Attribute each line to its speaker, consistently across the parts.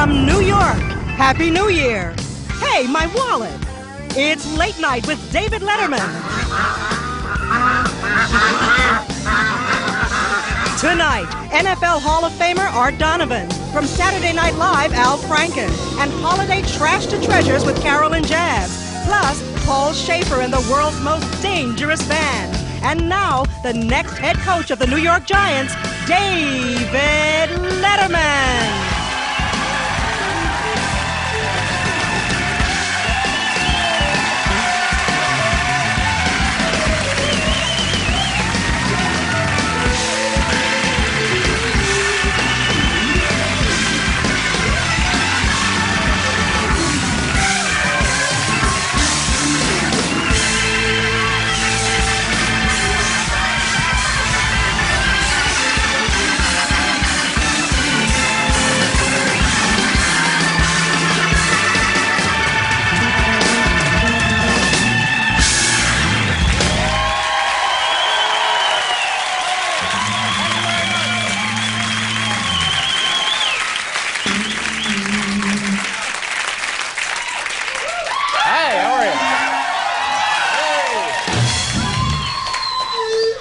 Speaker 1: From New York, Happy New Year. Hey, my wallet. It's Late Night with David Letterman. Tonight, NFL Hall of Famer Art Donovan. From Saturday Night Live, Al Franken. And holiday trash to treasures with Carolyn Jazz. Plus, Paul Schaefer and the world's most dangerous band. And now, the next head coach of the New York Giants, David Letterman.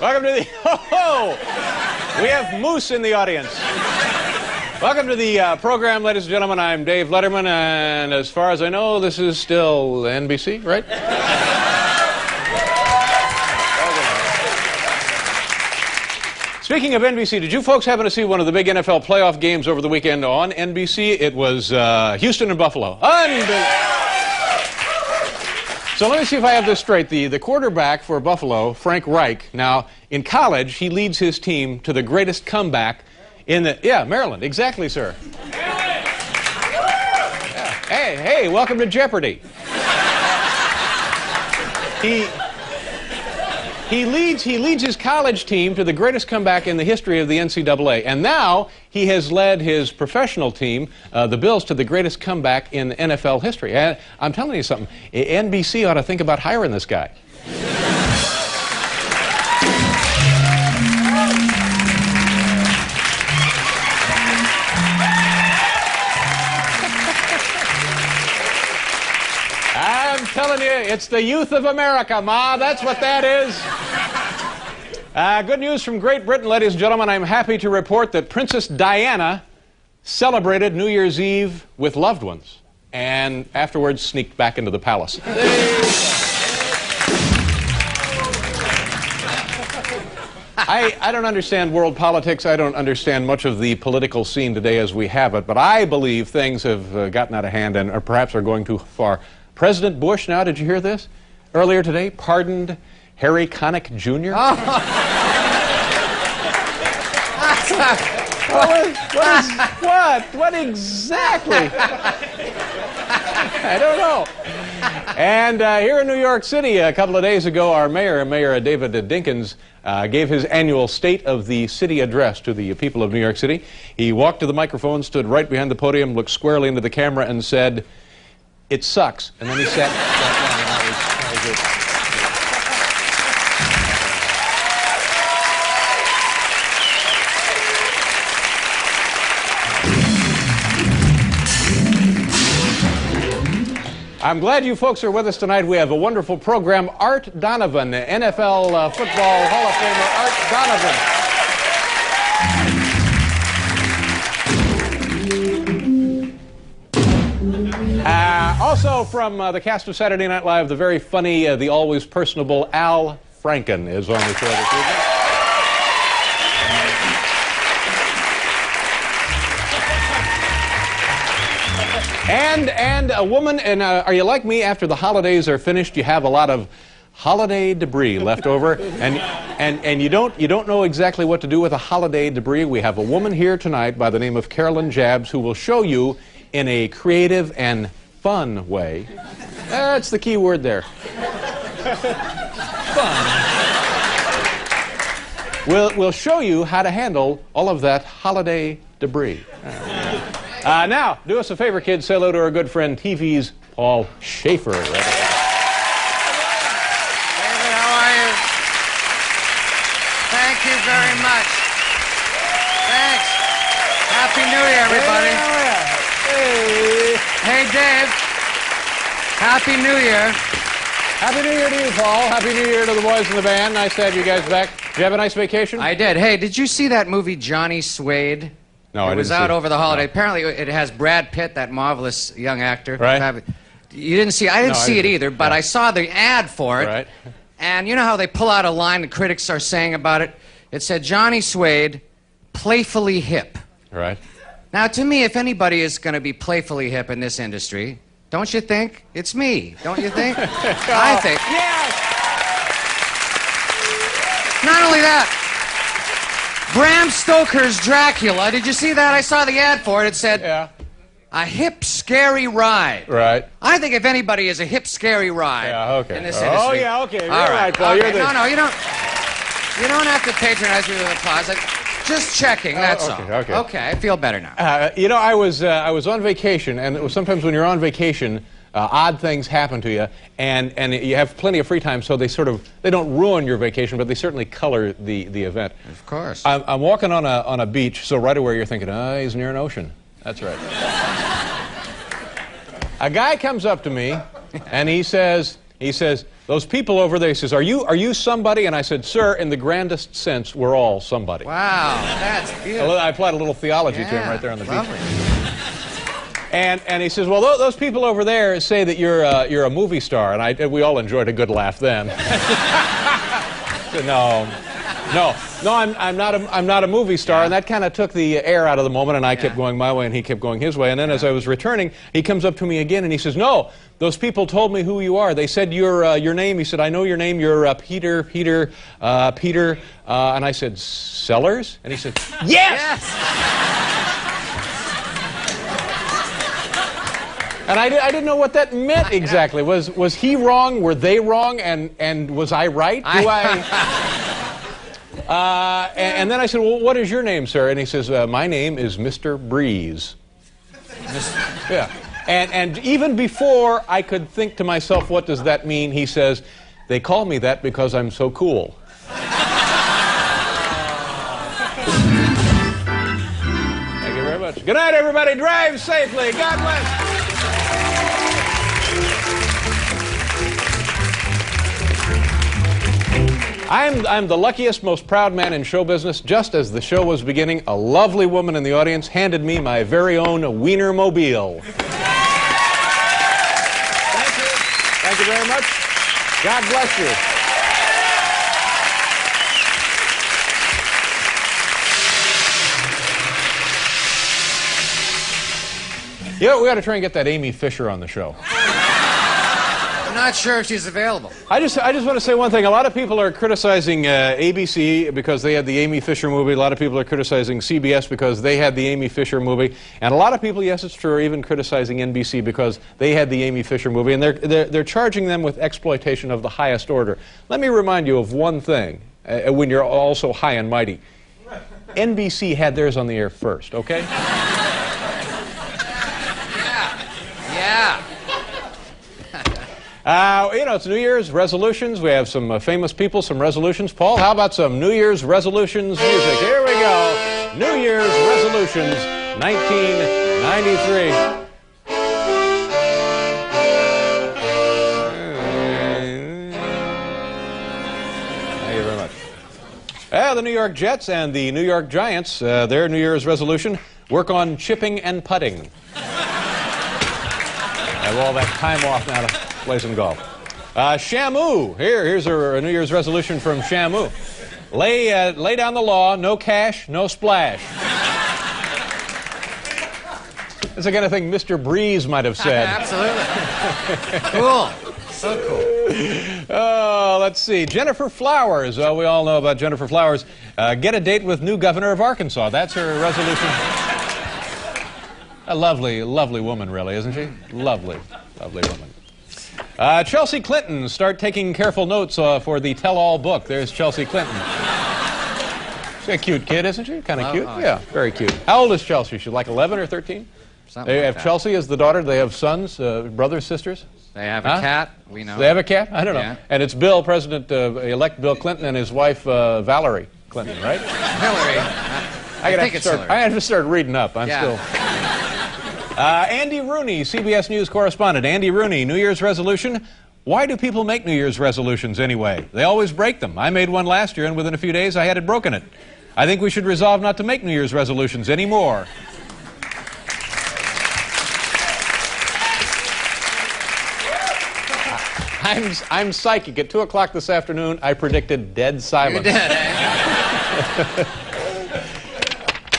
Speaker 2: Welcome to the, we have Moose in the audience. Welcome to the program, ladies and gentlemen. I'm Dave Letterman, and as far as I know, this is still NBC, right? Speaking of NBC, did you folks happen to see one of the big NFL playoff games over the weekend on NBC? It was Houston and Buffalo. So let me see if I have this straight. The quarterback for Buffalo, Frank Reich, now in college, he leads his team to the greatest comeback in the, Maryland, exactly, sir. Yeah. Hey, welcome to Jeopardy. He leads his college team to the greatest comeback in the history of the NCAA. And now he has led his professional team, the Bills, to the greatest comeback in NFL history. And I'm telling you something, NBC ought to think about hiring this guy. I'm telling you, it's the youth of America, Ma. That's what that is. Good news from Great Britain, ladies and gentlemen. I'm happy to report that Princess Diana celebrated New Year's Eve with loved ones and afterwards sneaked back into the palace. I don't understand world politics. I don't understand much of the political scene today as we have it, but I believe things have gotten out of hand and perhaps are going too far. President Bush, now, did you hear this? Earlier today, pardoned Harry Connick Jr. What exactly? I don't know. And here in New York City, a couple of days ago, our Mayor David Dinkins, gave his annual State of the City address to the people of New York City. He walked to the microphone, stood right behind the podium, looked squarely into the camera, and said, "It sucks." And then he sat back down, and that was it. I'm glad you folks are with us tonight. We have a wonderful program. Art Donovan, the NFL Football Hall of Famer, Art Donovan. Also from the cast of Saturday Night Live, the very funny, the always personable Al Franken is on the show this evening. And a woman, and are you like me? After the holidays are finished, you have a lot of holiday debris left over, and you don't know exactly what to do with the holiday debris. We have a woman here tonight by the name of Carolyn Jabs who will show you in a creative and fun way. That's the key word there. Fun. We'll show you how to handle all of that holiday debris. Now, do us a favor, kids. Say hello to our good friend, TV's Paul Schaefer.
Speaker 3: David, how are you? Thank you very much. Thanks. Happy New Year, everybody.
Speaker 2: Hey.
Speaker 3: Dave. Happy New Year.
Speaker 2: Happy New Year to you, Paul. Happy New Year to the boys in the band. Nice to have you guys back. Did you have a nice vacation?
Speaker 3: I did. Hey, did you see that movie Johnny Suede?
Speaker 2: No, I didn't.
Speaker 3: It was out over the holiday.
Speaker 2: No.
Speaker 3: Apparently, it has Brad Pitt, that marvelous young actor.
Speaker 2: Right.
Speaker 3: You didn't see? I didn't see it either, but
Speaker 2: Yeah.
Speaker 3: I saw the ad for it.
Speaker 2: Right.
Speaker 3: And you know how they pull out a line the critics are saying about it? It said Johnny Suede, playfully hip.
Speaker 2: Right.
Speaker 3: Now, to me, if anybody is going to be playfully hip in this industry, don't you think? It's me, don't you think? I think.
Speaker 2: Yes!
Speaker 3: Not only that, Bram Stoker's Dracula, did you see that? I saw the ad for it. It said,
Speaker 2: Yeah.
Speaker 3: a hip, scary ride.
Speaker 2: Right.
Speaker 3: I think if anybody is a hip, scary ride
Speaker 2: Yeah, okay.
Speaker 3: in this industry.
Speaker 2: Oh, yeah, okay. You're
Speaker 3: All
Speaker 2: right, Paul.
Speaker 3: Okay.
Speaker 2: You're the...
Speaker 3: No, you don't have to patronize me with applause. Just checking, that's
Speaker 2: okay,
Speaker 3: all.
Speaker 2: okay.
Speaker 3: Okay, I feel better now.
Speaker 2: You know, I was on vacation, and it was sometimes when you're on vacation, odd things happen to you, and you have plenty of free time, so they don't ruin your vacation, but they certainly color the event.
Speaker 3: Of course.
Speaker 2: I'm walking on a beach, so right away you're thinking, he's near an ocean. That's right. A guy comes up to me, and he says, those people over there, he says, are you somebody? And I said, sir, in the grandest sense, we're all somebody.
Speaker 3: Wow, that's beautiful.
Speaker 2: I applied a little theology to him right there on the
Speaker 3: lovely.
Speaker 2: beach. And he says, well, those people over there say that you're a movie star, and we all enjoyed a good laugh then. I said, no, I'm not a movie star, and that kind of took the air out of the moment, and I kept going my way, and he kept going his way. And then as I was returning, he comes up to me again, and he says, no, those people told me who you are. They said your name. He said, I know your name. You're Peter. And I said, Sellers? And he said, yes! And I didn't know what that meant exactly. Was he wrong? Were they wrong? And was I right? And then I said, well, what is your name, sir? And he says, my name is Mr. Breeze. Yeah. And even before I could think to myself, what does that mean? He says, they call me that because I'm so cool. Thank you very much. Good night, everybody. Drive safely. God bless. I'm the luckiest, most proud man in show business. Just as the show was beginning, a lovely woman in the audience handed me my very own Wienermobile. Thank you. Thank you very much. God bless you. You know, we got to try and get that Amy Fisher on the show.
Speaker 3: I'm not sure if she's available.
Speaker 2: I just want to say one thing. A lot of people are criticizing ABC because they had the Amy Fisher movie. A lot of people are criticizing CBS because they had the Amy Fisher movie. And a lot of people, yes, it's true, are even criticizing NBC because they had the Amy Fisher movie. And they're charging them with exploitation of the highest order. Let me remind you of one thing when you're all so high and mighty. NBC had theirs on the air first, okay?
Speaker 3: Yeah.
Speaker 2: You know, it's New Year's resolutions. We have some famous people, some resolutions. Paul, how about some New Year's resolutions music? Here we go. New Year's resolutions, 1993. Thank you very much. The New York Jets and the New York Giants, their New Year's resolution, work on chipping and putting. Have all that time off now to play some golf. Shamu. Here's a New Year's resolution from Shamu. Lay down the law, no cash, no splash. That's the kind of thing Mr. Breeze might have said.
Speaker 3: Absolutely. Cool. So cool.
Speaker 2: Oh, let's see. Jennifer Flowers. We all know about Jennifer Flowers. Get a date with new governor of Arkansas. That's her resolution. A lovely, lovely woman, really, isn't she? Lovely, lovely woman. Chelsea Clinton, start taking careful notes for the tell-all book. There's Chelsea Clinton. She's a cute kid, isn't she? Kind of cute. Yeah, very cute. How old is Chelsea? She's like 11 or 13?
Speaker 3: Something
Speaker 2: They
Speaker 3: like
Speaker 2: have
Speaker 3: that.
Speaker 2: Chelsea as the daughter. They have sons, brothers, sisters.
Speaker 3: They have a cat. We know.
Speaker 2: They have a cat? I don't know.
Speaker 3: Yeah.
Speaker 2: And it's Bill, President-elect Bill Clinton, and his wife, Valerie Clinton, right?
Speaker 3: Hillary. I think it's Hillary.
Speaker 2: I have to start reading up. I'm
Speaker 3: Yeah.
Speaker 2: still... Andy Rooney, CBS News correspondent. Andy Rooney, New Year's resolution. Why do people make New Year's resolutions anyway? They always break them. I made one last year, and within a few days, I had it broken it. I think we should resolve not to make New Year's resolutions anymore. I'm psychic. At 2 o'clock this afternoon, I predicted dead silence.
Speaker 3: You did, eh?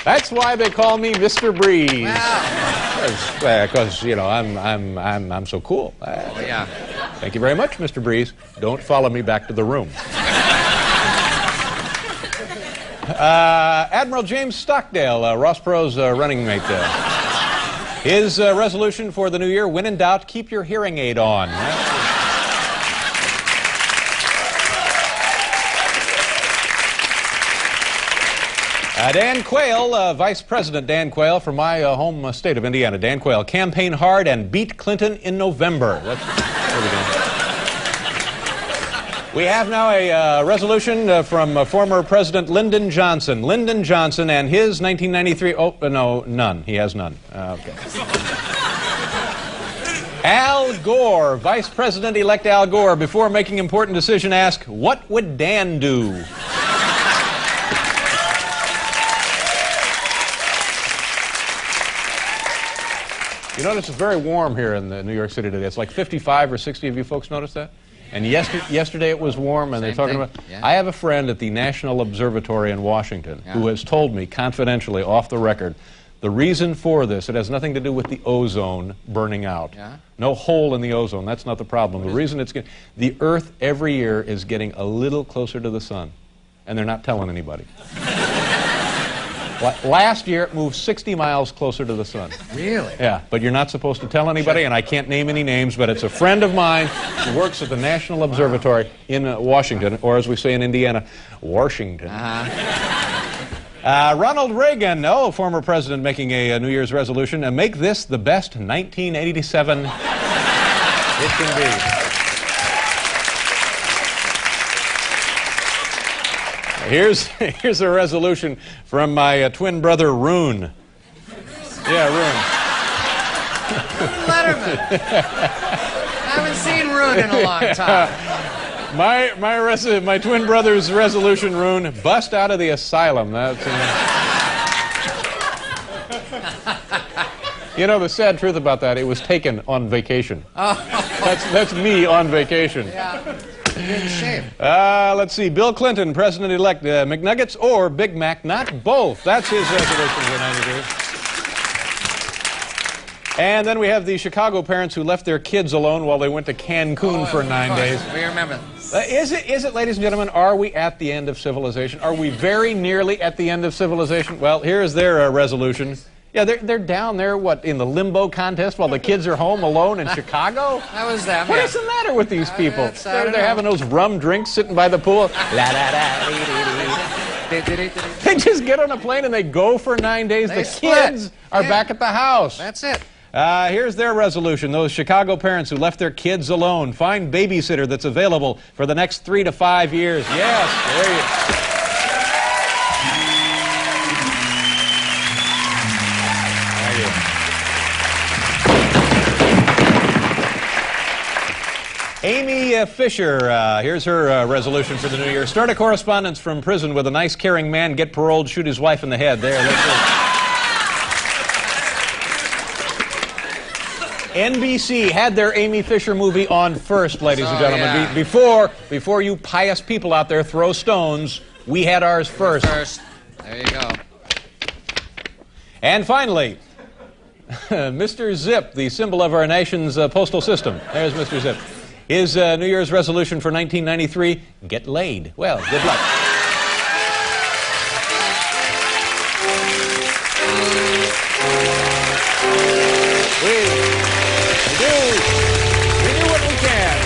Speaker 2: That's why they call me Mr. Breeze.
Speaker 3: Wow.
Speaker 2: Because you know I'm so cool.
Speaker 3: Yeah.
Speaker 2: Thank you very much, Mr. Breeze. Don't follow me back to the room. Admiral James Stockdale, Ross Perot's running mate. His resolution for the new year: when in doubt, keep your hearing aid on. Dan Quayle, Vice President Dan Quayle from my home state of Indiana. Dan Quayle, campaign hard and beat Clinton in November. We have now a resolution from former President Lyndon Johnson. Lyndon Johnson and his 1993... Oh, no, none. He has none. Okay. Al Gore, Vice President-elect Al Gore, before making important decision, asked, what would Dan do? You notice it's very warm here in New York City today. It's like 55 or 60 of you folks noticed that? And yesterday it was warm, and they're talking about...
Speaker 3: Yeah.
Speaker 2: I have a friend at the National Observatory in Washington who has told me confidentially, off the record, the reason for this, it has nothing to do with the ozone burning out.
Speaker 3: Yeah.
Speaker 2: No hole in the ozone, that's not the problem. The reason it's getting... The Earth every year is getting a little closer to the sun, and they're not telling anybody. Last year, it moved 60 miles closer to the sun.
Speaker 3: Really?
Speaker 2: Yeah, but you're not supposed to tell anybody, and I can't name any names, but it's a friend of mine who works at the National Observatory in Washington, or as we say in Indiana, Washington. Ronald Reagan, former president, making a New Year's resolution, make this the best 1987 it can be. Here's a resolution from my twin brother, Rune. Yeah, Rune.
Speaker 3: Letterman. I haven't seen Rune in a long time.
Speaker 2: My twin brother's resolution, Rune, bust out of the asylum. That's, you know, the sad truth about that, it was taken on vacation.
Speaker 3: Oh.
Speaker 2: That's me on vacation.
Speaker 3: Yeah. Good shape.
Speaker 2: Let's see. Bill Clinton, President-elect, McNuggets or Big Mac, not both. That's his resolution for 92. And then we have the Chicago parents who left their kids alone while they went to Cancun for 9 days.
Speaker 3: We remember.
Speaker 2: Is it, ladies and gentlemen, are we at the end of civilization? Are we very nearly at the end of civilization? Well, here's their resolution. Yeah, they're down there, in the limbo contest while the kids are home alone in Chicago?
Speaker 3: That was them.
Speaker 2: What is the matter with these people? They're
Speaker 3: know.
Speaker 2: having those rum drinks sitting by the pool. They just get on a plane and they go for 9 days.
Speaker 3: They
Speaker 2: The
Speaker 3: split.
Speaker 2: kids are back at the house.
Speaker 3: That's it.
Speaker 2: Here's their resolution. Those Chicago parents who left their kids alone, find babysitter that's available for the next 3 to 5 years. Yes, there you go. Amy Fisher, here's her resolution for the new year. Start a correspondence from prison with a nice, caring man, get paroled, shoot his wife in the head. There, that's it. NBC had their Amy Fisher movie on first, ladies and gentlemen.
Speaker 3: Yeah.
Speaker 2: Before you pious people out there throw stones, we had ours first.
Speaker 3: There you go.
Speaker 2: And finally, Mr. Zip, the symbol of our nation's postal system. There's Mr. Zip. His New Year's resolution for 1993, get laid. Well, good luck. We do what we can.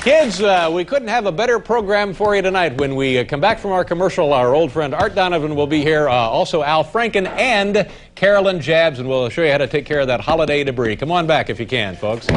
Speaker 2: Kids, we couldn't have a better program for you tonight. When we come back from our commercial, our old friend Art Donovan will be here, also Al Franken and Carolyn Jabs, and we'll show you how to take care of that holiday debris. Come on back if you can, folks.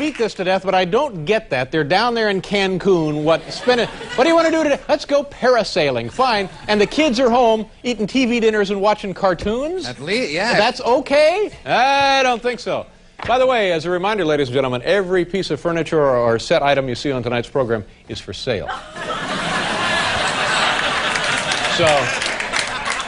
Speaker 2: beat this to death, but I don't get that. They're down there in Cancun. What do you want to do today? Let's go parasailing. Fine. And the kids are home eating TV dinners and watching cartoons?
Speaker 3: At least, yeah.
Speaker 2: That's okay? I don't think so. By the way, as a reminder, ladies and gentlemen, every piece of furniture or set item you see on tonight's program is for sale. So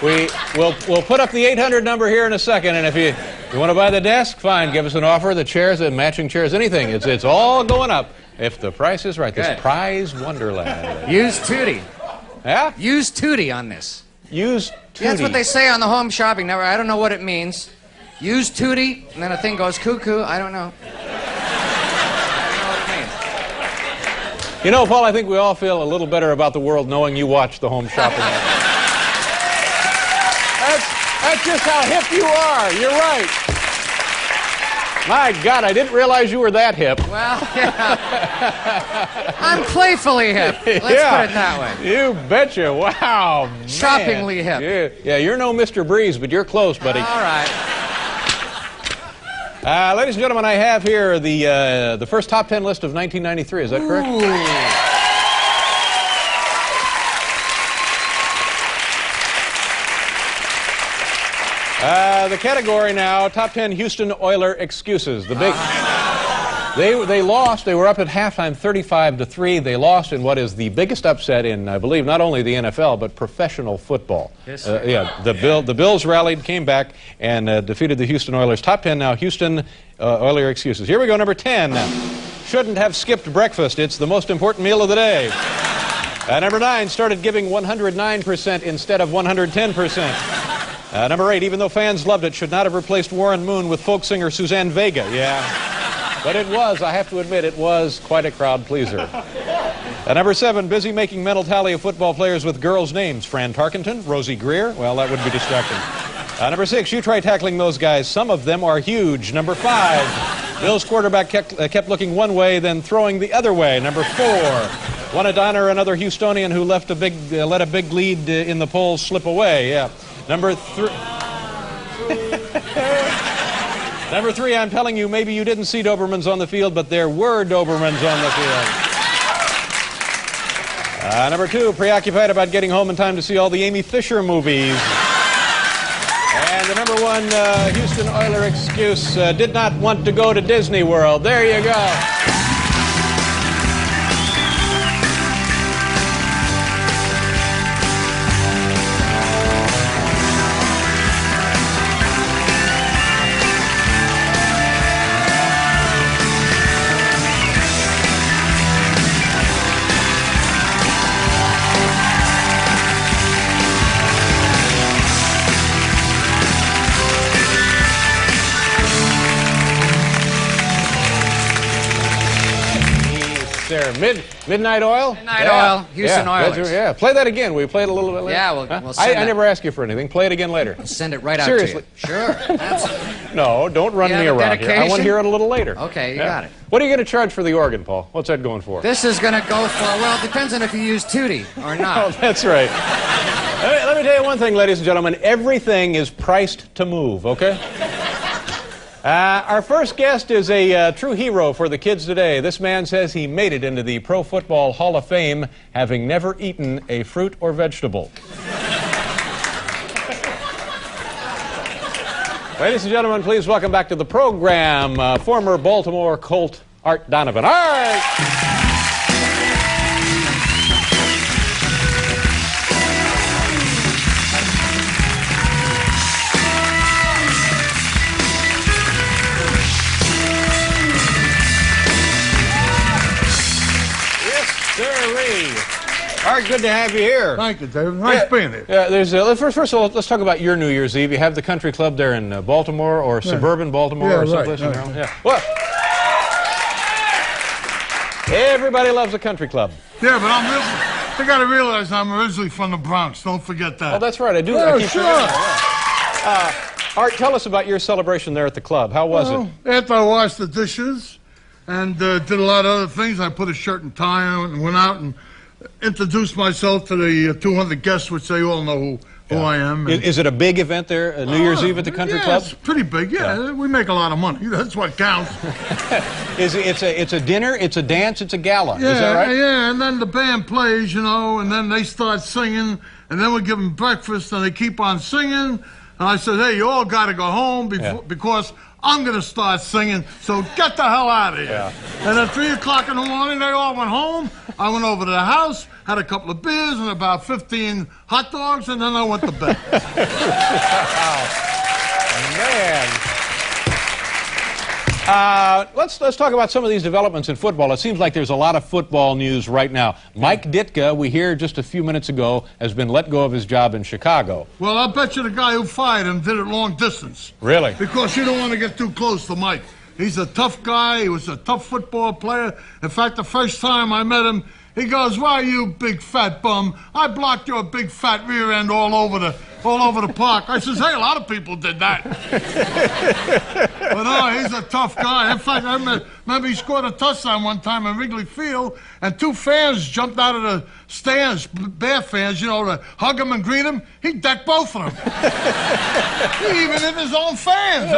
Speaker 2: we'll put up the 800 number here in a second, and if you want to buy the desk, fine, give us an offer. The chairs, the matching chairs, anything. It's all going up if the price is right. Good. This prize wonderland.
Speaker 3: Use Tootie.
Speaker 2: Yeah?
Speaker 3: Use Tootie on this.
Speaker 2: Use Tootie.
Speaker 3: Yeah, that's what they say on the Home Shopping Network. I don't know what it means. Use Tootie, and then a thing goes cuckoo. I don't know.
Speaker 2: You know, Paul, I think we all feel a little better about the world knowing you watch the Home Shopping Network. That's just how hip you are. You're right. My God, I didn't realize you were that hip.
Speaker 3: Well, yeah. I'm playfully hip. Let's put it that way.
Speaker 2: You betcha. Wow, man.
Speaker 3: Shoppingly hip.
Speaker 2: Yeah, you're no Mr. Breeze, but you're close, buddy.
Speaker 3: All right.
Speaker 2: Ladies and gentlemen, I have here the first top 10 list of 1993. Is that correct?
Speaker 3: Ooh.
Speaker 2: The category now, top 10 Houston Oilers excuses. The big, they lost. They were up at halftime, 35-3. They lost in what is the biggest upset in, I believe, not only the NFL but professional football.
Speaker 3: Yes,
Speaker 2: the Bills rallied, came back, and defeated the Houston Oilers. Top 10 now, Houston Oilers excuses. Here we go, number 10. Shouldn't have skipped breakfast. It's the most important meal of the day. Number 9, started giving 109% instead of 110%. Number 8, even though fans loved it, should not have replaced Warren Moon with folk singer Suzanne Vega. Yeah. But it was, I have to admit, it was quite a crowd pleaser. Number 7, busy making mental tally of football players with girls' names. Fran Tarkenton, Rosie Greer. Well, that would be distracting. Number 6, you try tackling those guys. Some of them are huge. Number 5, Bill's quarterback kept looking one way, then throwing the other way. Number 4, one Adonner, another Houstonian who let a big lead in the polls slip away. Yeah. Number 3, I'm telling you, maybe you didn't see Dobermans on the field, but there were Dobermans on the field. Number 2, preoccupied about getting home in time to see all the Amy Fisher movies. And the number 1 Houston Oilers excuse, did not want to go to Disney World. There you go. Midnight Oil?
Speaker 3: Midnight Oil, Houston Oilers.
Speaker 2: Yeah, play that again. We play it a little bit later.
Speaker 3: Yeah, we'll send
Speaker 2: I never ask you for anything. Play it again later.
Speaker 3: We'll send it right out
Speaker 2: Seriously.
Speaker 3: to you. Sure. Absolutely.
Speaker 2: No, don't run me around here. I want to hear it a little later.
Speaker 3: Okay, you got it.
Speaker 2: What are you going to charge for the organ, Paul? What's that going for?
Speaker 3: This is going to go for, well, it depends on if you use Tootie or not.
Speaker 2: Oh, that's right. Let me tell you one thing, ladies and gentlemen. Everything is priced to move, okay? Our first guest is a true hero for the kids today. This man says he made it into the Pro Football Hall of Fame having never eaten a fruit or vegetable. Ladies and gentlemen, please welcome back to the program former Baltimore Colt Art Donovan. All right. Art, good to have you here.
Speaker 4: Thank you, David. Nice being here.
Speaker 2: Yeah, first of all, let's talk about your New Year's Eve. You have the country club there in Baltimore or suburban Baltimore or someplace in Maryland. Yeah. Well, everybody loves a country club.
Speaker 4: Yeah, but you got to realize I'm originally from the Bronx. Don't forget that.
Speaker 2: Oh, that's right. I do.
Speaker 4: Yeah,
Speaker 2: I keep forgetting that. Art, tell us about your celebration there at the club. How was it?
Speaker 4: After I washed the dishes and did a lot of other things, I put a shirt and tie on and went out and introduced myself to the 200 guests, which they all know who who I am.
Speaker 2: Is it a big event there, New Year's Eve at the country club?
Speaker 4: It's pretty big, yeah. We make a lot of money. That's what counts.
Speaker 2: It's a dinner, it's a dance, it's a gala.
Speaker 4: Yeah,
Speaker 2: is that right?
Speaker 4: Yeah, and then the band plays, and then they start singing, and then we give them breakfast, and they keep on singing. And I said, hey, you all got to go home because I'm going to start singing, so get the hell out of here. Yeah. And at 3 o'clock in the morning, they all went home. I went over to the house, had a couple of beers and about 15 hot dogs, and then I went to bed.
Speaker 2: Wow. Man. Let's talk about some of these developments in football. It seems like there's a lot of football news right now. Mike Ditka, we hear just a few minutes ago, has been let go of his job in Chicago.
Speaker 4: Well, I'll bet you the guy who fired him did it long distance.
Speaker 2: Really?
Speaker 4: Because you don't want to get too close to Mike. He's a tough guy. He was a tough football player. In fact, the first time I met him, he goes, "Why, you big fat bum? I blocked your big fat rear end all over the park." I says, "Hey, a lot of people did that." But no, he's a tough guy. In fact, I remember he scored a touchdown one time in Wrigley Field, and 2 fans jumped out of the stands, Bear fans, to hug him and greet him. He decked both of them. He even hit his own fans.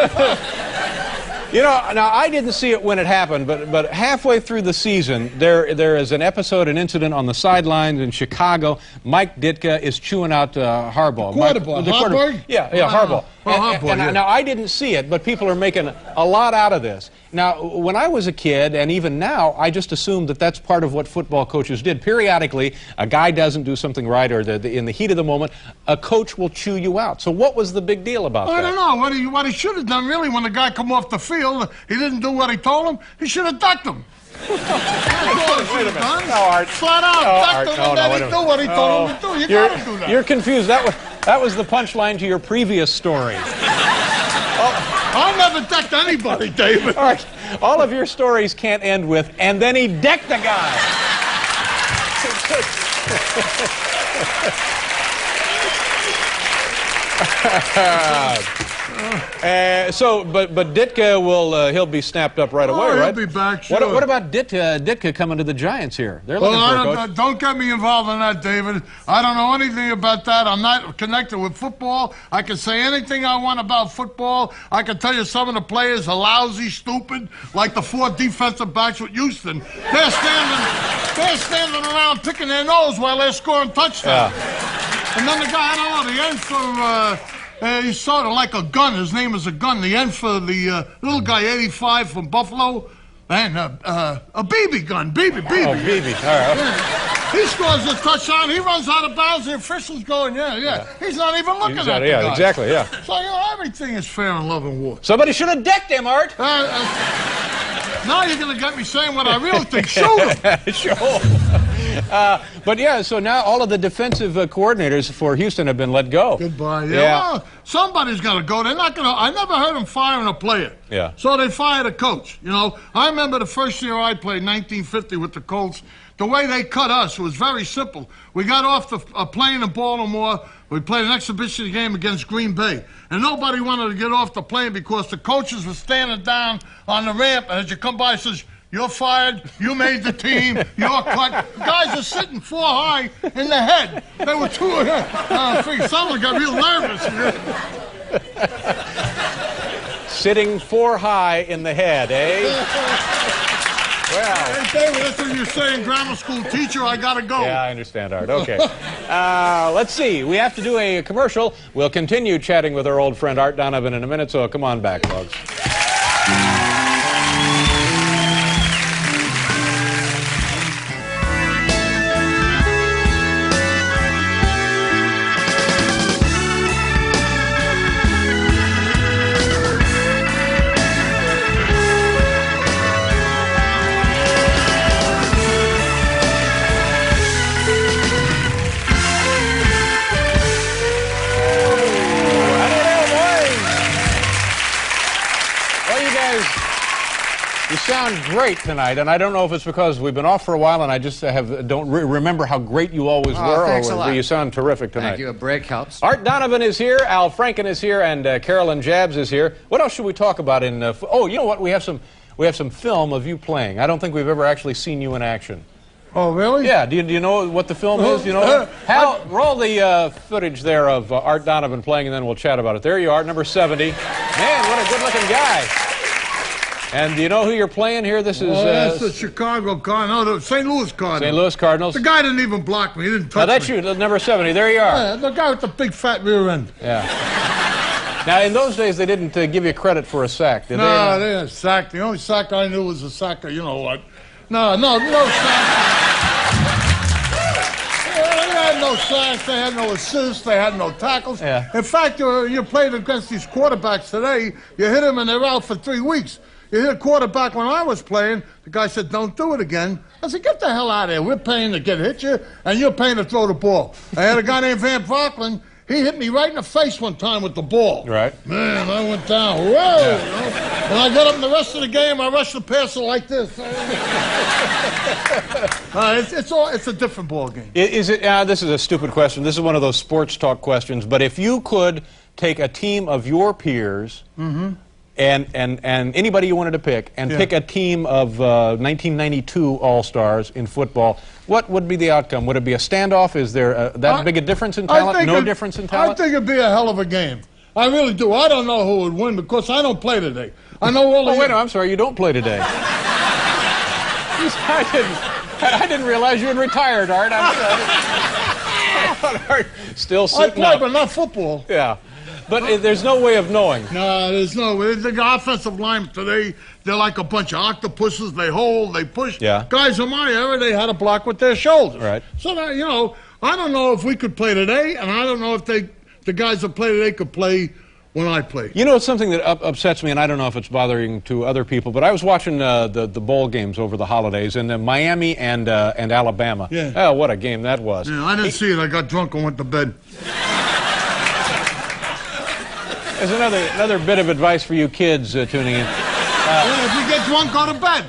Speaker 2: Now I didn't see it when it happened, but halfway through the season, there is an episode, an incident on the sidelines in Chicago. Mike Ditka is chewing out Harbaugh.
Speaker 4: Harbaugh?
Speaker 2: Yeah, Harbaugh.
Speaker 4: Harbaugh,
Speaker 2: Now I didn't see it, but people are making a lot out of this. Now, when I was a kid, and even now, I just assumed that that's part of what football coaches did. Periodically, a guy doesn't do something right, or in the heat of the moment, a coach will chew you out. So what was the big deal about that?
Speaker 4: I don't know. What he should have done, really, when the guy come off the field, he didn't do what he told him, he should have ducked him.
Speaker 2: Wait a minute. No, Art.
Speaker 4: Flat out, ducked him, and then he do what he told him to do. You gotta do that.
Speaker 2: You're confused. That was the punchline to your previous story.
Speaker 4: I never decked anybody, David.
Speaker 2: All right. All of your stories can't end with, "and then he decked the guy." But Ditka he'll be snapped up right away, right?
Speaker 4: He'll be back, sure.
Speaker 2: What about Ditka coming to the Giants here? They're looking for a coach.
Speaker 4: Don't get me involved in that, David. I don't know anything about that. I'm not connected with football. I can say anything I want about football. I can tell you some of the players are lousy, stupid, like the 4 defensive backs with Houston. They're standing around picking their nose while they're scoring touchdowns. Yeah. And then the guy, I don't know, the end for... he's sort of like a gun. His name is a gun. The end for the little guy, 85 from Buffalo. And a BB gun. BB.
Speaker 2: Oh, BB. All right.
Speaker 4: Yeah. He scores a touchdown. He runs out of bounds. The official's going, yeah. He's not even looking at the guy.
Speaker 2: Yeah, exactly, yeah.
Speaker 4: So, everything is fair in love and war.
Speaker 2: Somebody should have decked him, Art.
Speaker 4: Now you're going to get me saying what I really think. Shoot him.
Speaker 2: Sure. But yeah, so now all of the defensive coordinators for Houston have been let go.
Speaker 4: Goodbye. Yeah. Well, somebody's got to go. They're not going to. I never heard them firing a player.
Speaker 2: Yeah.
Speaker 4: So they fired a coach. I remember the first year I played, 1950, with the Colts. The way they cut us was very simple. We got off the plane in Baltimore. We played an exhibition game against Green Bay. And nobody wanted to get off the plane because the coaches were standing down on the ramp. And as you come by, it says, "You're fired. You made the team. You're cut." The guys are sitting 4 high in the head. They were 2 someone got real nervous.
Speaker 2: Sitting 4 high in the head, eh? Well.
Speaker 4: Hey, David, that's what you're saying, grammar school teacher. I got to go.
Speaker 2: Yeah, I understand, Art. Okay. Let's see. We have to do a commercial. We'll continue chatting with our old friend Art Donovan in a minute, so come on back, folks. You sound great tonight, and I don't know if it's because we've been off for a while and I just don't remember how great you always were,
Speaker 3: thanks
Speaker 2: or
Speaker 3: a lot.
Speaker 2: You sound terrific tonight.
Speaker 3: Thank you. A break helps.
Speaker 2: Art Donovan is here, Al Franken is here, and Carolyn Jabs is here. What else should we talk about in... oh, you know what? We have some film of you playing. I don't think we've ever actually seen you in action.
Speaker 4: Oh, really?
Speaker 2: Yeah, do you know what the film is? You know, Hal, roll the footage there of Art Donovan playing, and then we'll chat about it. There you are, number 70. Man, what a good-looking guy. And do you know who you're playing here? This is...
Speaker 4: that's the Chicago Cardinals. No, the St. Louis Cardinals.
Speaker 2: St. Louis Cardinals.
Speaker 4: The guy didn't even block me. He didn't touch me.
Speaker 2: Now, that's you, number 70. There you are.
Speaker 4: Yeah, the guy with the big fat rear end.
Speaker 2: Yeah. Now, in those days, they didn't give you credit for a sack, did they?
Speaker 4: No, they didn't sack. The only sack I knew was a sack of, you know what. No sack. They had no sacks, they had no assists, they had no tackles.
Speaker 2: Yeah.
Speaker 4: In fact, you played against these quarterbacks today, you hit them and they're out for 3 weeks. You hit a quarterback when I was playing, the guy said, don't do it again. I said, get the hell out of here. We're paying to hit you, and you're paying to throw the ball. I had a guy named Van Valken. He hit me right in the face one time with the ball.
Speaker 2: Right.
Speaker 4: Man, I went down. Whoa! Yeah. You know? And I got up in the rest of the game, I rushed the passer like this. It's a different ball game.
Speaker 2: Is it? This is a stupid question. This is one of those sports talk questions. But if you could take a team of your peers and anybody you wanted to pick and pick a team of 1992 All-Stars in football, what would be the outcome? Would it be a standoff? Is there that big a difference in talent? No difference in talent?
Speaker 4: I think it'd be a hell of a game. I really do. I don't know who would win because I don't play today. I know all the...
Speaker 2: Oh, wait, no, I'm sorry. You don't play today. I didn't realize you had retired, Art. Art still sitting
Speaker 4: I play,
Speaker 2: up.
Speaker 4: but not football.
Speaker 2: Yeah. But there's no way of knowing.
Speaker 4: No, there's no way. The offensive line today, they're like a bunch of octopuses. They hold, they push.
Speaker 2: Yeah.
Speaker 4: Guys in my era, they had to block with their shoulders.
Speaker 2: Right.
Speaker 4: So, that, you know, I don't know if we could play today, and I don't know if the guys that play today could play when I played.
Speaker 2: You know, it's something that upsets me, and I don't know if it's bothering to other people, but I was watching the bowl games over the holidays, and Miami and Alabama.
Speaker 4: Yeah.
Speaker 2: Oh, what a game that was.
Speaker 4: Yeah, I didn't see it. I got drunk and went to bed.
Speaker 2: There's another bit of advice for you kids tuning in.
Speaker 4: If you get drunk, go to bed.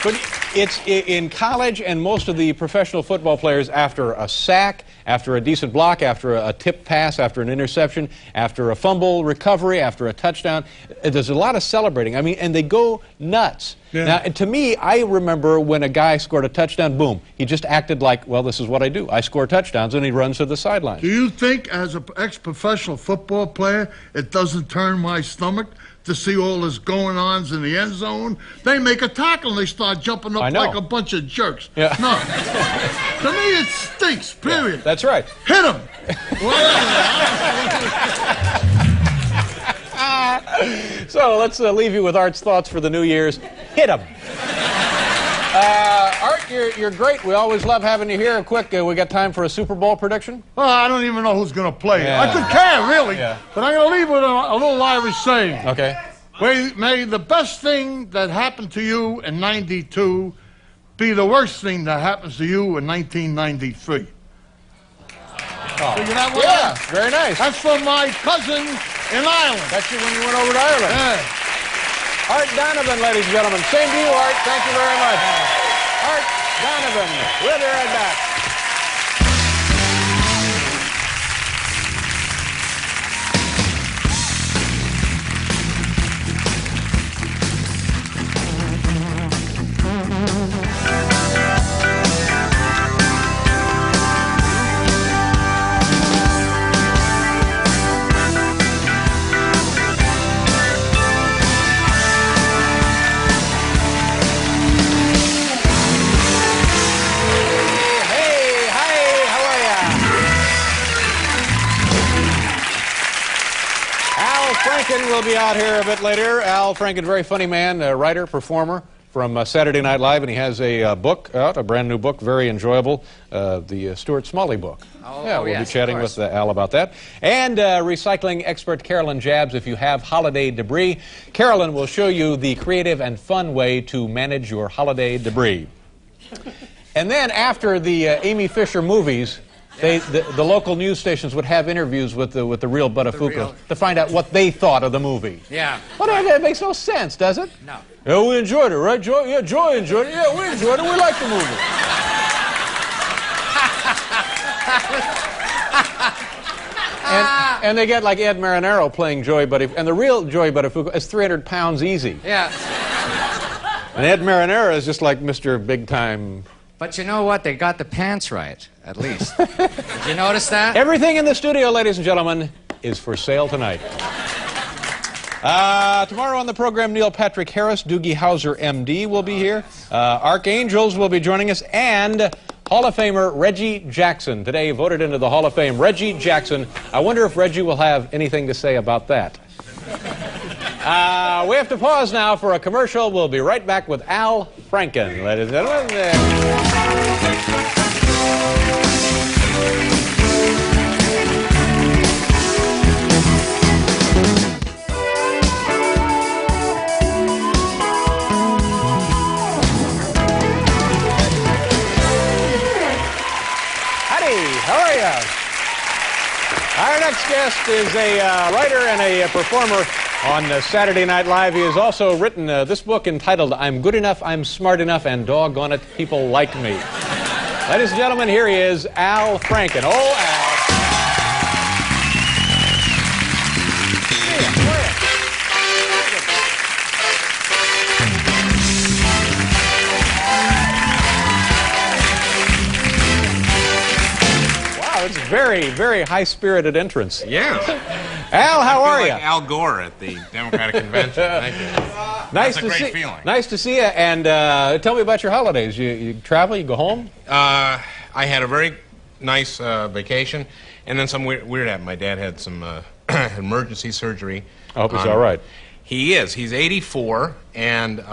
Speaker 2: But it's in college and most of the professional football players, after a sack, after a decent block, after a tip pass, after an interception, after a fumble recovery, after a touchdown, there's a lot of celebrating. I mean, and they go nuts. Yeah. Now, to me, I remember when a guy scored a touchdown, boom, he just acted like, well, this is what I do. I score touchdowns, and he runs to the sidelines.
Speaker 4: Do you think, as an ex-professional football player, it doesn't turn my stomach to see all this going-ons in the end zone? They make a tackle and they start jumping up like a bunch of jerks. Yeah. No. To me, it stinks, period.
Speaker 2: Yeah, that's right.
Speaker 4: Hit them.
Speaker 2: So let's leave you with Art's thoughts for the New Year's. Hit them. Art, you're great. We always love having you here. Quick, we got time for a Super Bowl prediction?
Speaker 4: Oh, I don't even know who's going to play. Yeah. I could care, really. Yeah. But I'm going to leave with a little Irish saying.
Speaker 2: Okay.
Speaker 4: May the best thing that happened to you in '92 be the worst thing that happens to you in 1993.
Speaker 2: Oh. Yeah, very nice.
Speaker 4: That's from my cousin in Ireland.
Speaker 2: That's when you went over to Ireland.
Speaker 4: Yeah.
Speaker 2: Art Donovan, ladies and gentlemen. Same to you, Art. Thank you very much. Art Donovan. We'll be right back. Franken will be out here a bit later. Al Franken, very funny man, writer, performer from Saturday Night Live, and he has a book out, a brand new book, very enjoyable, the Stuart Smalley book. We'll be chatting with Al about that. And recycling expert Carolyn Jabbs, if you have holiday debris. Carolyn will show you the creative and fun way to manage your holiday debris. And then after the Amy Fisher movies, the local news stations would have interviews with the real Buttafuoco to find out what they thought of the movie.
Speaker 3: Yeah.
Speaker 2: Well, that makes no sense, does it?
Speaker 3: No.
Speaker 2: Yeah, we enjoyed it, right, Joy? Yeah, Joy enjoyed it. Yeah, we enjoyed it. We liked the movie. And they get like Ed Marinaro playing Joey Buttafuoco, and the real Joey Buttafuoco is 300 pounds easy.
Speaker 3: Yeah.
Speaker 2: And Ed Marinaro is just like Mr. Big Time.
Speaker 3: But you know what? They got the pants right, at least. Did you notice that?
Speaker 2: Everything in the studio, ladies and gentlemen, is for sale tonight. Tomorrow on the program, Neil Patrick Harris, Doogie Howser, M.D. will be here. Archangels will be joining us, and Hall of Famer Reggie Jackson. Today voted into the Hall of Fame. Reggie Jackson. I wonder if Reggie will have anything to say about that. We have to pause now for a commercial. We'll be right back with Al Franken, ladies and gentlemen. How are you? Our next guest is a writer and a performer on Saturday Night Live. He has also written this book entitled I'm Good Enough, I'm Smart Enough, and Doggone It, People Like Me. Ladies and gentlemen, here he is, Al Franken. Oh, Al. It's a very, very high-spirited entrance.
Speaker 5: Yeah.
Speaker 2: Al, how are you?
Speaker 5: Like Al Gore at the Democratic Convention. Thank you.
Speaker 2: Nice
Speaker 5: That's
Speaker 2: to
Speaker 5: a great
Speaker 2: see.
Speaker 5: feeling.
Speaker 2: Nice to see you. And tell me about your holidays. You travel? You go home?
Speaker 5: I had a very nice vacation, and then some weird happened. My dad had some emergency surgery.
Speaker 2: I hope he's all right.
Speaker 5: He is. He's 84, and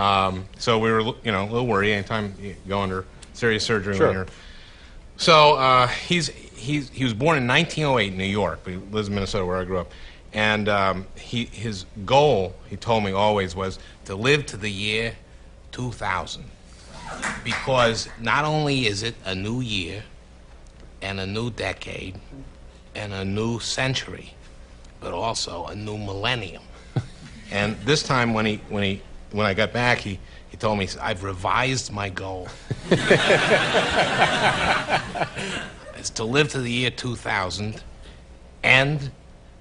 Speaker 5: so we were, a little worried anytime you go under serious surgery.
Speaker 2: Sure.
Speaker 5: When you're, so he was born in 1908 in New York, but he lives in Minnesota where I grew up. And his goal, he told me always, was to live to the year 2000. Because not only is it a new year and a new decade and a new century, but also a new millennium. And this time when I got back, he told me, I've revised my goal. It's to live to the year 2000 and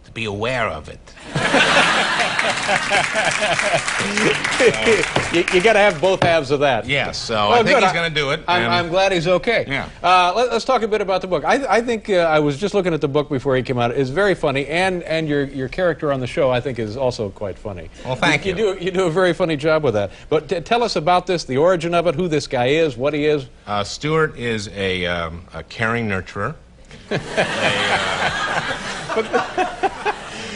Speaker 5: to be aware of it.
Speaker 2: You got to have both halves of that.
Speaker 5: Yes, so I think he's going to do it.
Speaker 2: I'm glad he's okay.
Speaker 5: Yeah.
Speaker 2: Let's talk a bit about the book. I think I was just looking at the book before he came out. It's very funny, and your character on the show I think is also quite funny.
Speaker 5: Well, thank you.
Speaker 2: You do a very funny job with that. But tell us about this, the origin of it, who this guy is, what he is.
Speaker 5: Stuart is a caring nurturer.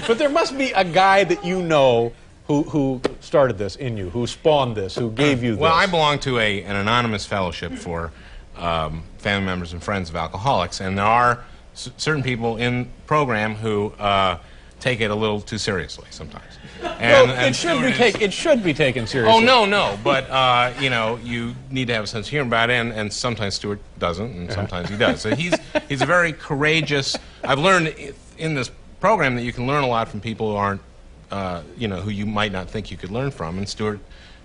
Speaker 2: But there must be a guy that you know who started this in you, who spawned this, who gave you this.
Speaker 5: Well, I belong to an anonymous fellowship for family members and friends of alcoholics, and there are certain people in the program who take it a little too seriously sometimes. And
Speaker 2: it should be taken seriously.
Speaker 5: Oh, no, but you need to have a sense of humor about it, and sometimes Stuart doesn't, and sometimes he does. So he's a very courageous. I've learned in this program that you can learn a lot from people who aren't, who you might not think you could learn from, and Stuart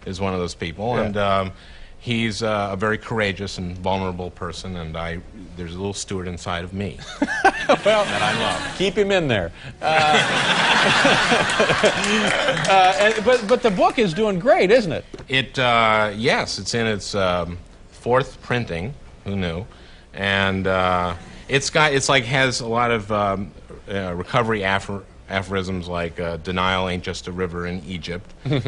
Speaker 5: is one of those people,
Speaker 2: yeah.
Speaker 5: And he's a very courageous and vulnerable person, and there's a little Stuart inside of me
Speaker 2: well,
Speaker 5: that I love.
Speaker 2: Keep him in there. But the book is doing great, isn't it?
Speaker 5: Yes, it's in its fourth printing. Who knew? And has a lot of recovery aphorisms like denial ain't just a river in Egypt. And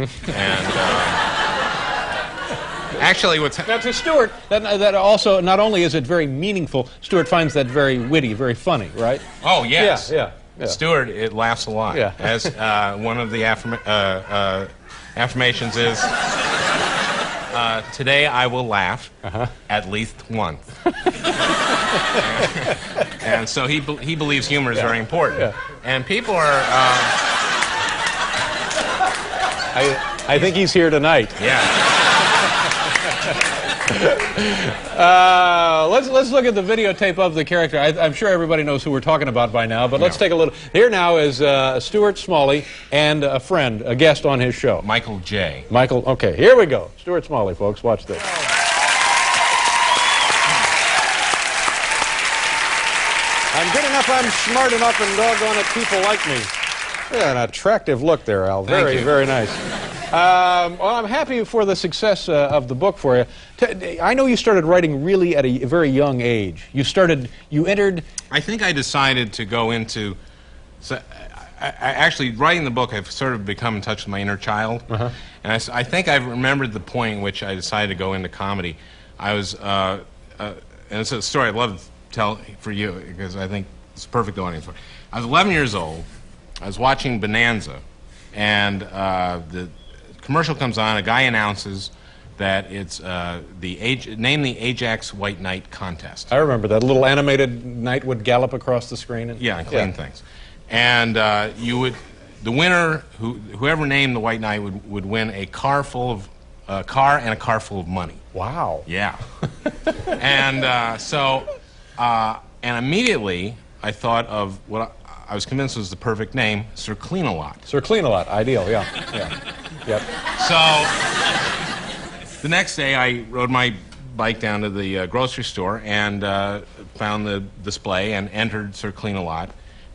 Speaker 5: actually,
Speaker 2: now to Stuart, that also not only is it very meaningful, Stuart finds that very witty, very funny, right?
Speaker 5: Oh yes,
Speaker 2: yeah.
Speaker 5: Stuart, it laughs a lot.
Speaker 2: Yeah.
Speaker 5: As one of the affirmations is, today I will laugh at least once. And so he believes humor is very important.
Speaker 2: Yeah.
Speaker 5: And people are.
Speaker 2: I think he's here tonight.
Speaker 5: Yeah.
Speaker 2: Let's look at the videotape of the character. I'm sure everybody knows who we're talking about by now, but let's take a little. Here now is Stuart Smalley and a friend, a guest on his show.
Speaker 5: Michael J.
Speaker 2: Michael, okay, here we go. Stuart Smalley, folks, watch this. I'm good enough, I'm smart enough, and doggone it, people like me. Yeah, an attractive look there, Al. Very, very nice. Well, I'm happy for the success of the book for you. I know you started writing really at a very young age. You entered...
Speaker 5: I think I decided to go into... actually, writing the book, I've sort of become in touch with my inner child. And I think I've remembered the point in which I decided to go into comedy. I was... and it's a story I'd love to tell for you, because I think it's a perfect audience for it. I was 11 years old. I was watching Bonanza, and the commercial comes on. A guy announces that it's name the Ajax White Knight contest.
Speaker 2: I remember that little animated knight would gallop across the screen and
Speaker 5: clean things. And the winner, whoever named the White Knight, would win a car and a car full of money.
Speaker 2: Wow.
Speaker 5: Yeah. And and immediately I thought of what I was convinced was the perfect name, Sir Clean-a-Lot.
Speaker 2: Sir Clean-a-Lot, ideal, yeah. Yep.
Speaker 5: So the next day I rode my bike down to the grocery store and found the display and entered Sir Clean-a-Lot.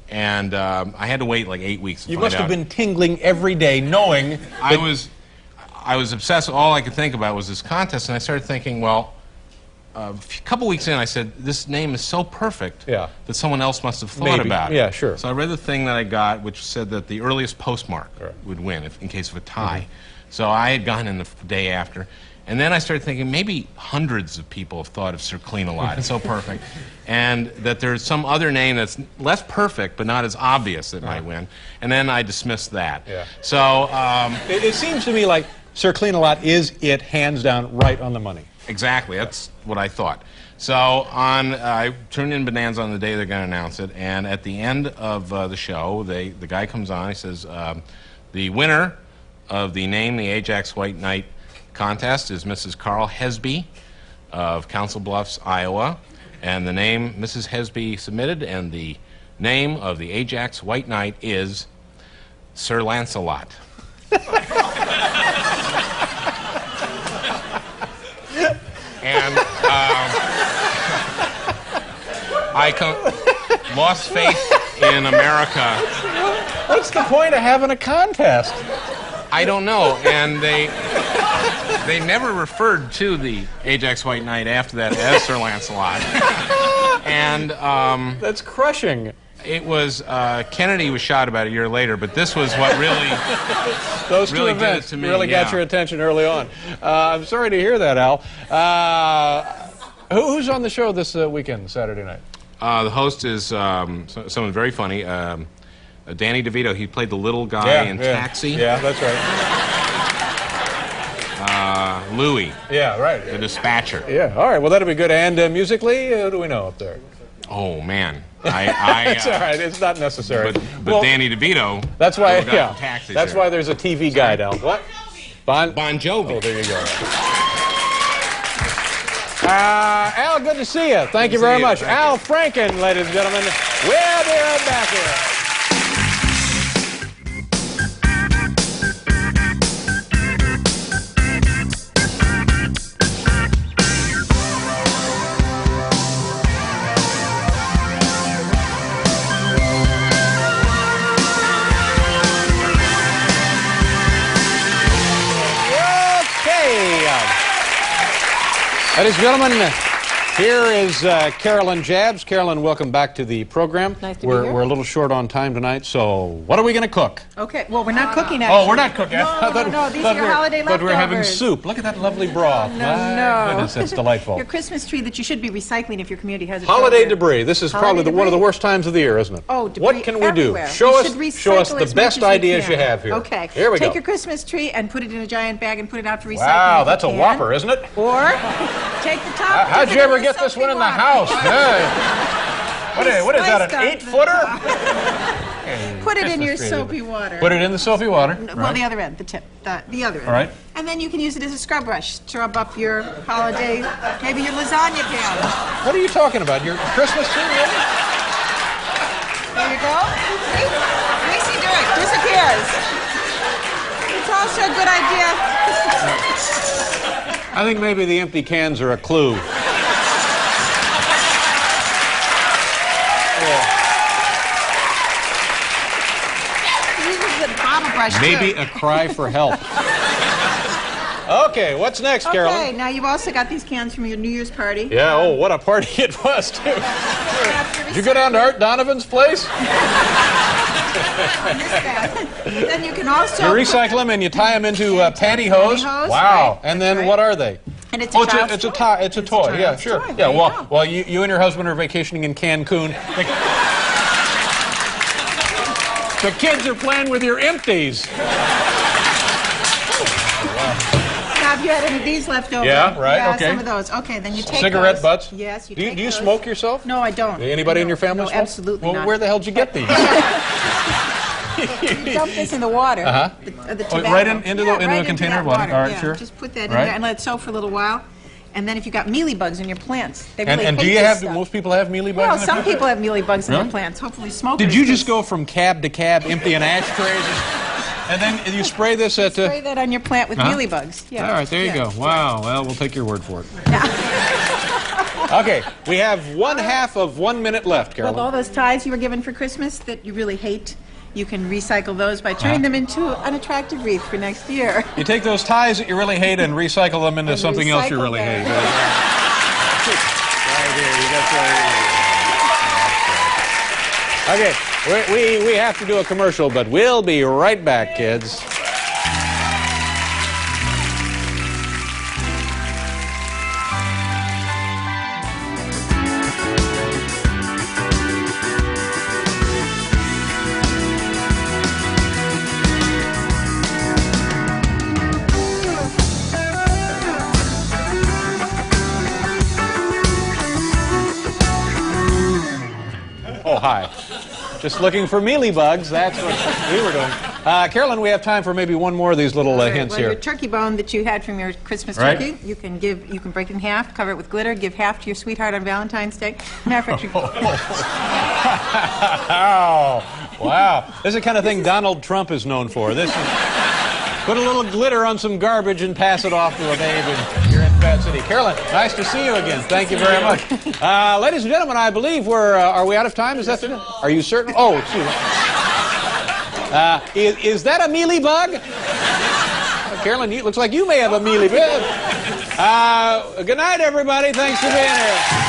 Speaker 5: And I had to wait like 8 weeks to find out.
Speaker 2: You must have been tingling every day knowing...
Speaker 5: I was obsessed. All I could think about was this contest, and I started thinking, well, a couple weeks in, I said, this name is so perfect that someone else must have thought about it.
Speaker 2: Yeah, sure.
Speaker 5: So I read the thing that I got, which said that the earliest postmark would win in case of a tie. So I had gone in the day after. And then I started thinking, maybe hundreds of people have thought of Sir Clean-a-Lot. It's so perfect. And that there's some other name that's less perfect, but not as obvious that might win. And then I dismissed that.
Speaker 2: Yeah.
Speaker 5: So...
Speaker 2: it seems to me like Sir Clean-a-Lot is it, hands down, right on the money.
Speaker 5: Exactly. That's what I thought. So I turned in Bonanza on the day they're going to announce it, and at the end of the show, the guy comes on. He says, the winner of the Name the Ajax White Knight contest is Mrs. Carl Hesby of Council Bluffs, Iowa, and the name Mrs. Hesby submitted, and the name of the Ajax White Knight is Sir Lancelot. And I lost faith in America.
Speaker 2: What's the point of having a contest?
Speaker 5: I don't know. And they never referred to the Ajax White Knight after that as Sir Lancelot. And
Speaker 2: that's crushing.
Speaker 5: It was Kennedy was shot about a year later, but this was what really
Speaker 2: those
Speaker 5: really
Speaker 2: two events
Speaker 5: did it to me.
Speaker 2: Really got your attention early on. I'm sorry to hear that, Al. Who's on the show this weekend, Saturday night?
Speaker 5: The host is someone very funny, Danny DeVito. He played the little guy in Taxi.
Speaker 2: Yeah, that's right.
Speaker 5: Louie.
Speaker 2: Yeah, right.
Speaker 5: The dispatcher.
Speaker 2: Yeah, all right. Well, that'll be good. And musically, who do we know up there?
Speaker 5: Oh man, it's
Speaker 2: all right. It's not necessary.
Speaker 5: But well, Danny DeVito.
Speaker 2: That's why. Yeah.
Speaker 5: Taxi
Speaker 2: that's why there's a TV guide, Al. What?
Speaker 5: Bon Jovi.
Speaker 2: Oh, there you go. Al, good to see you. Thank you very much. Al Franken, ladies and gentlemen. We'll be right back here. Ladies and gentlemen, here is Carolyn Jabbs. Carolyn, welcome back to the program.
Speaker 6: Nice to be here.
Speaker 2: We're a little short on time tonight, so what are we going to cook?
Speaker 6: Okay, well, we're not cooking, actually.
Speaker 2: Oh, we're not cooking.
Speaker 6: No, these are your holiday leftovers.
Speaker 2: But we're having soup. Look at that lovely broth.
Speaker 6: No.
Speaker 2: Goodness, that's delightful.
Speaker 6: Your Christmas tree that you should be recycling if your community has a
Speaker 2: holiday
Speaker 6: program.
Speaker 2: debris. This is probably one of the worst times of the year, isn't it?
Speaker 6: Oh, debris
Speaker 2: what can we
Speaker 6: everywhere.
Speaker 2: do? Show us
Speaker 6: Recycle
Speaker 2: the best ideas you have here.
Speaker 6: Okay.
Speaker 2: Here we go.
Speaker 6: Take your Christmas tree and put it in a giant bag and put it out for recycling.
Speaker 2: Wow, that's a whopper, isn't it?
Speaker 6: Or take the top.
Speaker 2: How'd you ever get this one in the house? Hey. What is that, an 8-footer?
Speaker 6: Put it in your soapy water.
Speaker 2: Put it in the soapy water.
Speaker 6: Well, the other end, the tip, the other end.
Speaker 2: All right.
Speaker 6: And then you can use it as a scrub brush to rub up your holiday, maybe your lasagna pan.
Speaker 2: What are you talking about? Your Christmas tree, really?
Speaker 6: There you go. See? Greasy dirt disappears. It's also a good idea.
Speaker 2: I think maybe the empty cans are a clue. Yeah.
Speaker 6: brush,
Speaker 2: Maybe
Speaker 6: too.
Speaker 2: a cry for help. Okay, what's next, Carolyn?
Speaker 6: Okay, now you've also got these cans from your New Year's party.
Speaker 2: Yeah, oh, what a party it was, too. Did you go down to Art Donovan's place?
Speaker 6: Then you can also...
Speaker 2: You recycle them and you tie them into pantyhose?
Speaker 6: Pantyhose,
Speaker 2: Wow.
Speaker 6: right,
Speaker 2: And then
Speaker 6: that's
Speaker 2: what
Speaker 6: right.
Speaker 2: are they?
Speaker 6: And it's a child's
Speaker 2: it's a
Speaker 6: toy.
Speaker 2: toy. It's a toy. Yeah,
Speaker 6: child's
Speaker 2: sure.
Speaker 6: toy.
Speaker 2: Yeah,
Speaker 6: There you
Speaker 2: well,
Speaker 6: go.
Speaker 2: well, you and your husband are vacationing in Cancun. The kids are playing with your empties.
Speaker 6: Now, have you had any of these left over?
Speaker 2: Yeah, right,
Speaker 6: Yeah,
Speaker 2: okay.
Speaker 6: some of those. Okay, then you take
Speaker 2: Cigarette
Speaker 6: those.
Speaker 2: butts?
Speaker 6: Yes, you
Speaker 2: Do
Speaker 6: take
Speaker 2: you
Speaker 6: those.
Speaker 2: smoke yourself?
Speaker 6: No, I don't.
Speaker 2: Anybody in your family
Speaker 6: No,
Speaker 2: smoke?
Speaker 6: absolutely
Speaker 2: well,
Speaker 6: not.
Speaker 2: where the hell did you get these?
Speaker 6: You dump this in the water.
Speaker 2: Uh-huh.
Speaker 6: The
Speaker 2: Oh,
Speaker 6: tobacco.
Speaker 2: right into
Speaker 6: Yeah,
Speaker 2: a
Speaker 6: right
Speaker 2: container
Speaker 6: that
Speaker 2: of water. All right,
Speaker 6: yeah.
Speaker 2: sure.
Speaker 6: Just put that in
Speaker 2: Right.
Speaker 6: there and let it soak for a little while. And then if you've got mealybugs in your plants, they really
Speaker 2: And
Speaker 6: hate
Speaker 2: do you
Speaker 6: this
Speaker 2: have,
Speaker 6: stuff.
Speaker 2: most people have mealybugs
Speaker 6: Well,
Speaker 2: in their
Speaker 6: some
Speaker 2: plants?
Speaker 6: people have mealybugs in
Speaker 2: Really?
Speaker 6: their plants. Hopefully smokers.
Speaker 2: Did you just
Speaker 6: do.
Speaker 2: go from cab to cab emptying ashtrays? And then you spray this at...
Speaker 6: Spray that on your plant with
Speaker 2: Uh-huh.
Speaker 6: mealybugs. Yeah.
Speaker 2: All right, there you
Speaker 6: Yeah.
Speaker 2: go. Wow. Well, we'll take your word for it. Okay, we have 1/2 of 1 minute left,
Speaker 6: With all
Speaker 2: Carolyn.
Speaker 6: those ties you were given for Christmas that you really hate, you can recycle those by turning them into an attractive wreath for next year.
Speaker 2: You take those ties that you really hate and recycle them into
Speaker 6: And
Speaker 2: something else you
Speaker 6: recycle
Speaker 2: really
Speaker 6: them.
Speaker 2: hate. Right here, you got right here. Okay, we have to do a commercial, but we'll be right back, kids. Oh, hi. Just looking for mealybugs. That's what we were doing. Carolyn, we have time for maybe one more of these little hints
Speaker 6: Well,
Speaker 2: here.
Speaker 6: your turkey bone that you had from your Christmas
Speaker 2: Right.
Speaker 6: turkey, you can break it in half, cover it with glitter, give half to your sweetheart on Valentine's Day. Matter of fact,
Speaker 2: Oh, wow. This is the kind of thing Donald Trump is known for. This is, put a little glitter on some garbage and pass it off to a babe here in Fat City. Carolyn, nice to see you again. Thank you very much. Ladies and gentlemen, I believe are we out of time? Is that the, are you certain? Oh, excuse me. Is that a mealybug? Carolyn, it looks like you may have a mealybug. Good night, everybody. Thanks for being here.